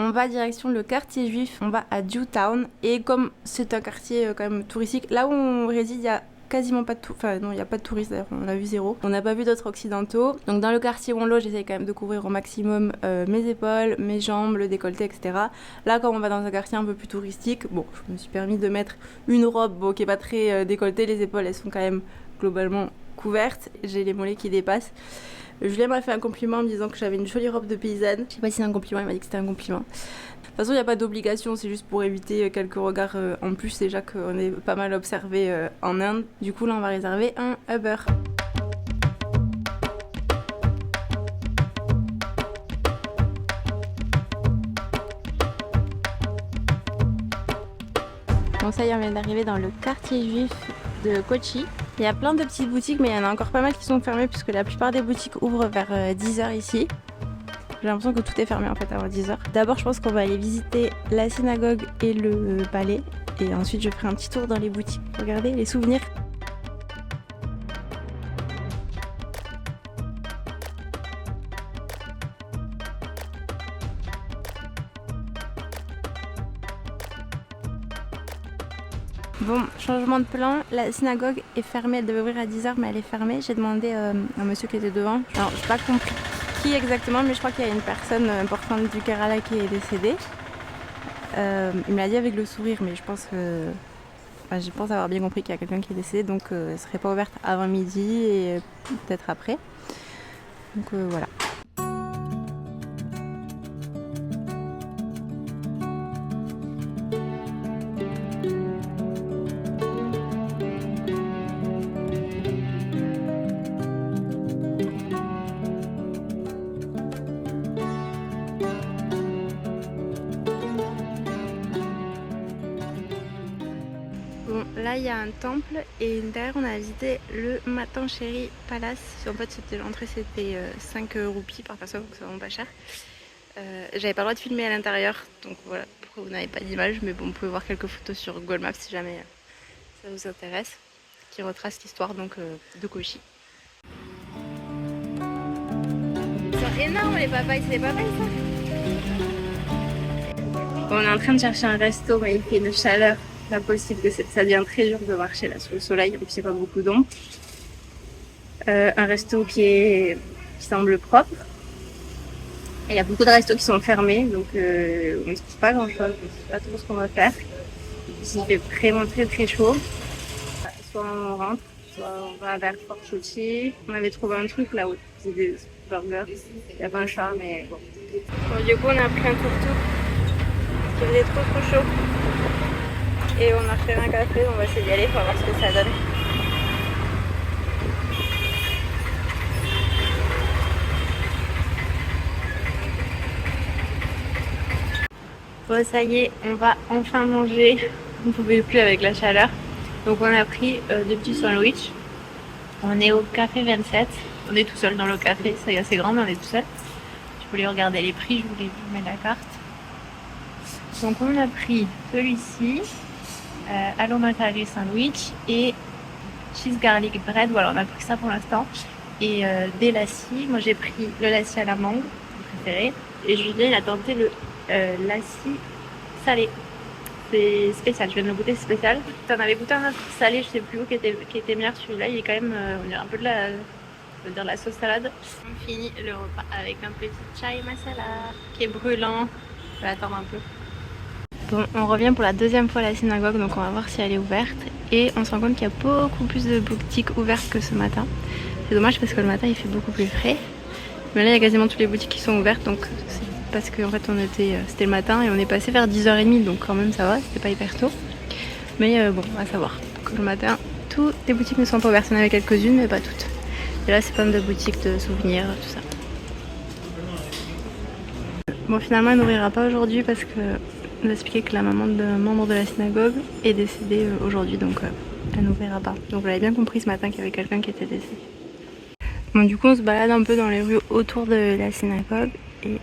on va direction le quartier juif, on va à Jewtown. Et comme c'est un quartier quand même touristique, là où on réside, il y a quasiment pas de il n'y a pas de touristes d'ailleurs, on a vu zéro. On n'a pas vu d'autres occidentaux. Donc dans le quartier où on loge, j'essaie quand même de couvrir au maximum mes épaules, mes jambes, le décolleté, etc. Là, comme on va dans un quartier un peu plus touristique, bon, je me suis permis de mettre une robe qui est pas très décolletée, les épaules elles sont quand même globalement couvertes, j'ai les mollets qui dépassent. Julien m'a fait un compliment en me disant que j'avais une jolie robe de paysanne. Je sais pas si c'est un compliment, il m'a dit que c'était un compliment. De toute façon, il n'y a pas d'obligation, c'est juste pour éviter quelques regards en plus, déjà qu'on est pas mal observé en Inde. Du coup, là, on va réserver un Uber. Bon, ça y est, on vient d'arriver dans le quartier juif de Kochi. Il y a plein de petites boutiques, mais il y en a encore pas mal qui sont fermées puisque la plupart des boutiques ouvrent vers 10h ici. J'ai l'impression que tout est fermé en fait avant 10h. D'abord, je pense qu'on va aller visiter la synagogue et le palais. Et ensuite, je ferai un petit tour dans les boutiques. Regardez les souvenirs. Bon, changement de plan, la synagogue est fermée, elle devait ouvrir à 10h mais elle est fermée. J'ai demandé à un monsieur qui était devant, alors j'ai pas compris qui exactement, mais je crois qu'il y a une personne importante du Kerala qui est décédée. Il me l'a dit avec le sourire, mais je pense que... Enfin, je pense avoir bien compris qu'il y a quelqu'un qui est décédé, donc elle serait pas ouverte avant midi et peut-être après. Donc voilà. Bon, là il y a un temple et derrière on a visité le Matancheri Palace. En fait l'entrée c'était 5 roupies par personne, donc c'est vraiment pas cher. J'avais pas le droit de filmer à l'intérieur, donc voilà pourquoi vous n'avez pas d'image, mais bon, vous pouvez voir quelques photos sur Google Maps si jamais ça vous intéresse, qui retrace l'histoire donc de Kochi. Ils sont énormes les papayes, c'est des papayes ça. On est en train de chercher un resto, mais il fait une chaleur pas possible, que ça devient très dur de marcher là sous le soleil, en plus il n'y a pas beaucoup d'ombre. Un resto qui semble propre. Et il y a beaucoup de restos qui sont fermés, donc on ne trouve pas grand chose, je ne sais pas trop ce qu'on va faire. Il fait vraiment très très chaud. Soit on rentre, soit on va vers Fort Chouchi. On avait trouvé un truc là où c'est des burgers. Il n'y a pas un chat, mais bon. Bon. Du coup on a pris un tuk-tuk qui faisait trop chaud. Et on a fait un café, on va essayer d'y aller, on va voir ce que ça donne. Bon, ça y est, on va enfin manger. On ne pouvait plus avec la chaleur. Donc on a pris deux petits sandwichs. On est au café 27. On est tout seul dans le café, c'est assez grand mais on est tout seul. Je voulais regarder les prix, je voulais vous mettre la carte. Donc on a pris celui-ci. Aloo Matari sandwich et cheese garlic bread, voilà on a pris ça pour l'instant, et des lassis. Moi j'ai pris le lassi à la mangue, mon préféré, et Julien il a tenté le lassi salé, c'est spécial, je viens de le goûter, c'est spécial. T'en avais goûté un autre salé, je sais plus où, qui était meilleur, celui-là il est quand même, on dirait un peu de la sauce salade. On finit le repas avec un petit chai masala qui est brûlant, je vais attendre un peu. Bon, on revient pour la deuxième fois à la synagogue, donc on va voir si elle est ouverte. Et on se rend compte qu'il y a beaucoup plus de boutiques ouvertes que ce matin. C'est dommage parce que le matin il fait beaucoup plus frais. Mais là il y a quasiment toutes les boutiques qui sont ouvertes, donc c'est parce qu'en fait c'était le matin et on est passé vers 10h30, donc quand même ça va, c'était pas hyper tôt. Mais bon, à savoir que le matin, toutes les boutiques ne sont pas ouvertes. Il y en avait quelques-unes, mais pas toutes. Et là c'est plein de boutiques de souvenirs, tout ça. Bon, finalement elle n'ouvrira pas aujourd'hui parce que on a expliqué que la maman d'un membre de la synagogue est décédée aujourd'hui, donc elle n'ouvrira pas. Donc vous l'avez bien compris ce matin qu'il y avait quelqu'un qui était décédé. Bon, du coup on se balade un peu dans les rues autour de la synagogue et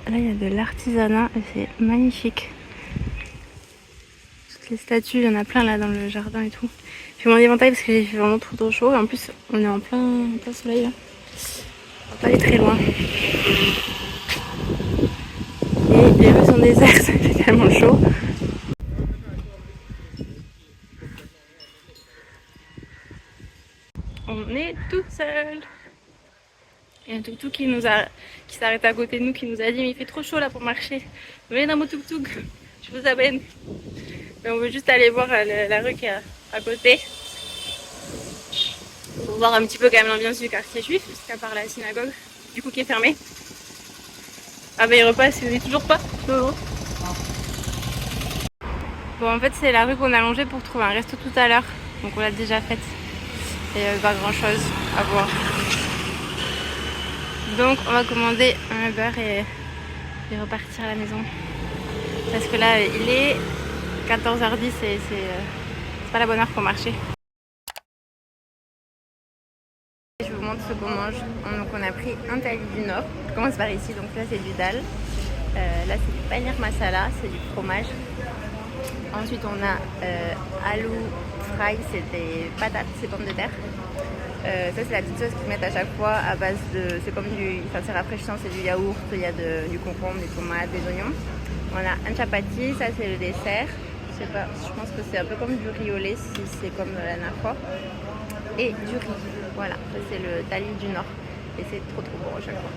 là il y a de l'artisanat et c'est magnifique. Toutes les statues, il y en a plein là dans le jardin et tout. J'ai mon éventail parce que j'ai fait vraiment trop chaud et en plus on est en plein soleil là. On va pas aller très loin. Et les rues sont déserte, il fait tellement chaud. On est toute seule. Il y a un tuk-tuk qui s'arrête à côté de nous, qui nous a dit mais il fait trop chaud là pour marcher. Venez dans mon tuk-tuk, je vous amène. Mais on veut juste aller voir la rue qui est à côté. Pour voir un petit peu quand même l'ambiance du quartier juif, jusqu'à part la synagogue, du coup qui est fermée. Ah bah il repasse, vous n'êtes toujours pas? Non. Bon en fait c'est la rue qu'on a longée pour trouver un resto tout à l'heure. Donc on l'a déjà faite. Et pas grand chose à voir. Donc on va commander un Uber et repartir à la maison. Parce que là il est 14h10 et c'est pas la bonne heure pour marcher. Je vous montre ce qu'on mange. Donc on a pris un thali du Nord. On commence par ici, donc là c'est du dal. Là c'est du paneer masala, c'est du fromage. Ensuite on a aloo fry, c'est des patates, c'est pommes de terre. Ça c'est la petite sauce qu'ils mettent à chaque fois à base de... C'est comme du... Enfin c'est rafraîchissant, c'est du yaourt, il y a du concombre, des tomates, des oignons. On a un chapati, ça c'est le dessert. Je sais pas, je pense que c'est un peu comme du riz au lait si c'est comme la dernière fois. Et du riz, voilà, ça c'est le thali du Nord. Et c'est trop bon à chaque fois.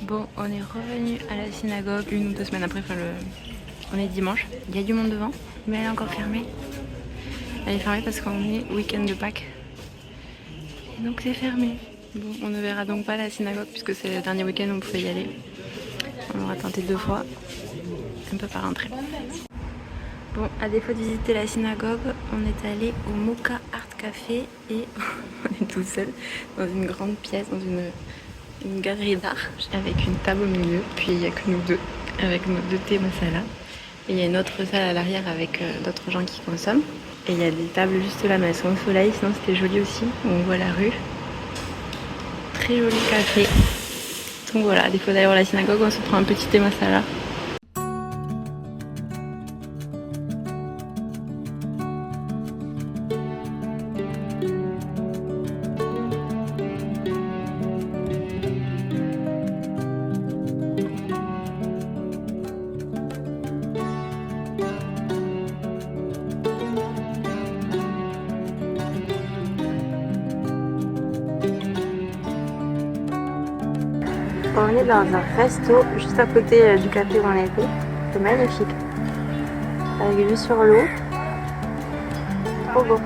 Bon, on est revenu à la synagogue 1 ou 2 semaines après, on est dimanche. Il y a du monde devant, mais elle est encore fermée. Elle est fermée parce qu'on est week-end de Pâques. Et donc c'est fermé. Bon, on ne verra donc pas la synagogue puisque c'est le dernier week-end où on pouvait y aller. On aura tenté 2 fois. On ne peut pas rentrer. Bon, à défaut de visiter la synagogue, on est allé au Mocha Art Café et on est tout seul dans une grande pièce, dans une galerie d'art avec une table au milieu. Puis il n'y a que nous deux avec nos 2 thés masala. Et il y a une autre salle à l'arrière avec d'autres gens qui consomment. Et il y a des tables juste là, mais elles sont au soleil, sinon c'était joli aussi. On voit la rue. Très joli café. Donc voilà, à défaut d'aller à la synagogue, on se prend un petit thé masala. On est dans un resto juste à côté du café où on était. C'est magnifique. Avec vue sur l'eau. Trop beau.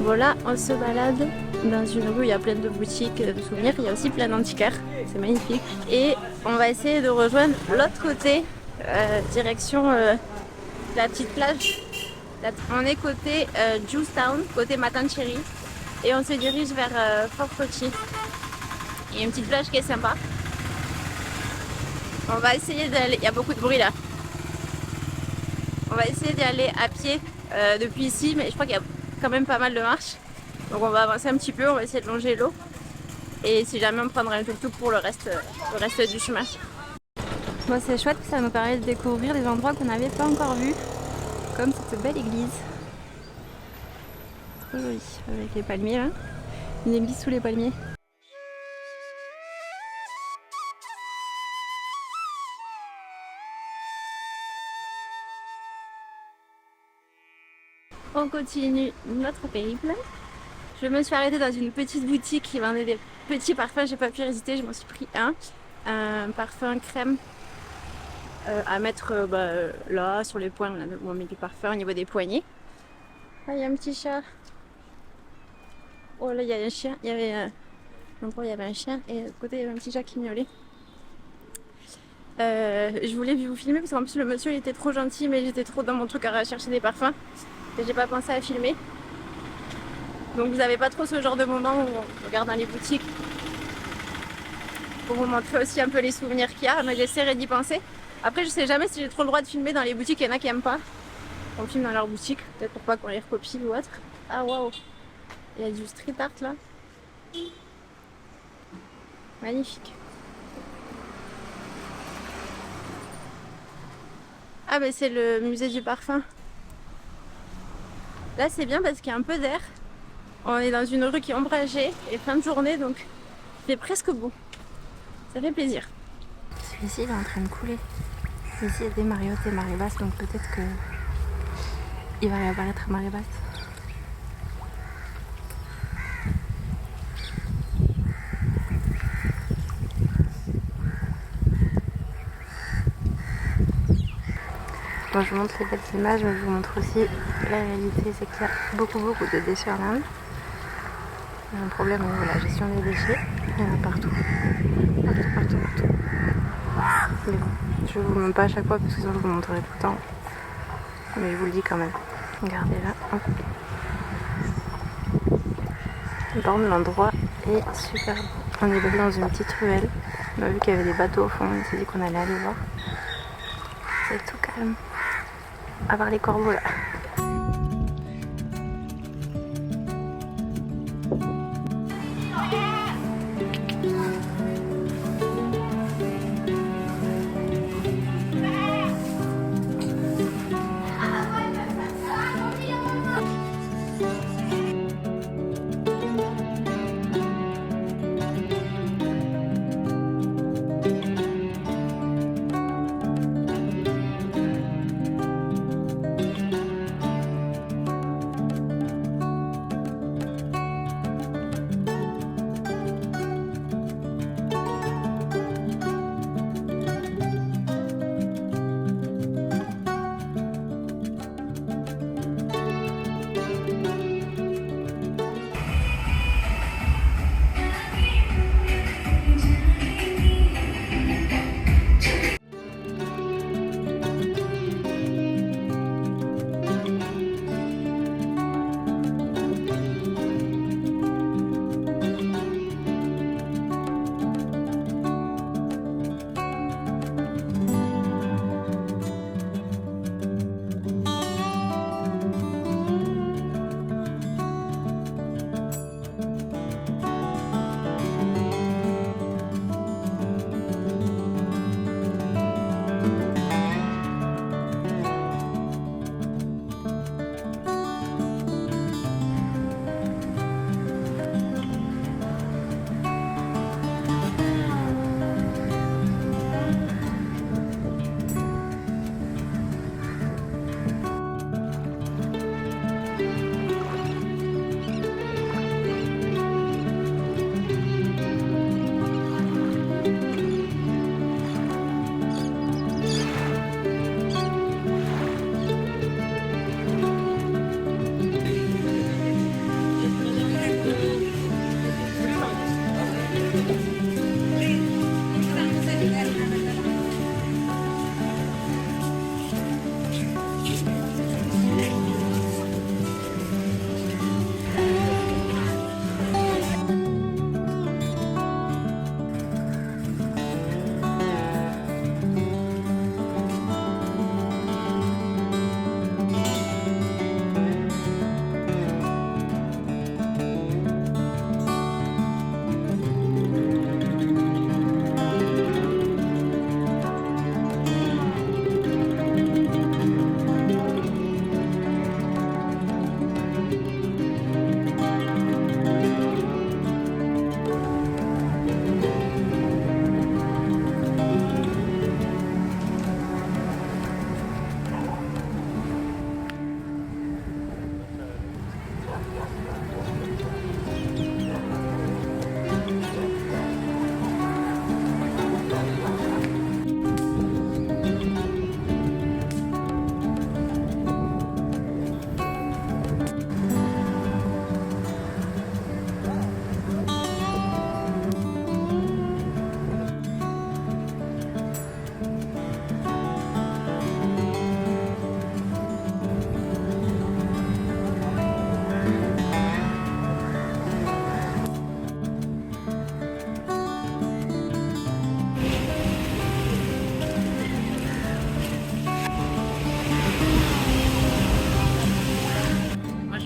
Voilà, on se balade dans une rue, il y a plein de boutiques de souvenirs, il y a aussi plein d'antiquaires, c'est magnifique. Et on va essayer de rejoindre l'autre côté, direction la petite plage. On est côté Jewstown, côté Matancherry, et on se dirige vers Fort Kochi. Il y a une petite plage qui est sympa. On va essayer d'aller, il y a beaucoup de bruit là. On va essayer d'y aller à pied depuis ici, mais je crois qu'il y a quand même pas mal de marches. Donc on va avancer un petit peu, on va essayer de longer l'eau. Et si jamais on prendra un tuk-tuk pour le reste du chemin. Bon, c'est chouette, ça nous permet de découvrir des endroits qu'on n'avait pas encore vus. Comme cette belle église. Trop jolie, avec les palmiers là. Une église sous les palmiers. On continue notre périple. Je me suis arrêtée dans une petite boutique qui vendait des petits parfums. J'ai pas pu résister, je m'en suis pris un parfum crème à mettre là sur les poings, là, où on met du parfum au niveau des poignets. Ah, il y a un petit chat. Oh là, il y a un chien. Il y avait un chien et à côté il y avait un petit chat qui miaulait. Je voulais vous filmer parce qu'en plus le monsieur il était trop gentil, mais j'étais trop dans mon truc à chercher des parfums et j'ai pas pensé à filmer. Donc vous n'avez pas trop ce genre de moment où on regarde dans les boutiques pour vous montrer aussi un peu les souvenirs qu'il y a, mais j'essaierai d'y penser. Après je sais jamais si j'ai trop le droit de filmer dans les boutiques, il y en a qui aiment pas. On filme dans leur boutique, peut-être pour pas qu'on les recopie ou autre. Ah waouh, il y a du street art là. Magnifique. Ah mais c'est le musée du parfum. Là c'est bien parce qu'il y a un peu d'air. On est dans une rue qui est ombragée et fin de journée donc il fait presque beau. Ça fait plaisir. Celui-ci il est en train de couler. Ici il y a des marées hautes et marées basses donc peut-être que il va réapparaître marée basse. Moi je vous montre les belles images mais je vous montre aussi la réalité, c'est qu'il y a beaucoup de déchets en Inde. Il y a un problème au niveau de la gestion des déchets, il y en a partout. Partout. Mais bon, je vous montre pas à chaque fois parce que sinon je vous montrerai tout le temps. Mais je vous le dis quand même. Regardez là, hop. Par contre l'endroit est super beau. On est allé dans une petite ruelle. On a vu qu'il y avait des bateaux au fond, on s'est dit qu'on allait aller voir. C'est tout calme. À part les corbeaux là.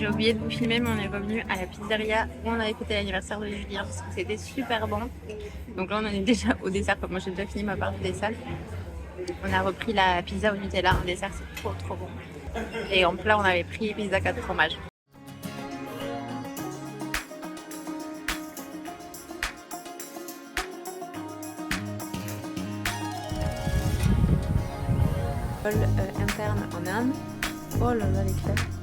J'ai oublié de vous filmer mais on est revenu à la pizzeria où on avait fêté l'anniversaire de Julien parce que c'était super bon. Donc là on en est déjà au dessert, comme moi j'ai déjà fini ma part des salles. On a repris la pizza au Nutella, en dessert c'est trop bon. Et en plat on avait pris pizza 4 fromages. Interne en Inde. Oh là là les crêpes.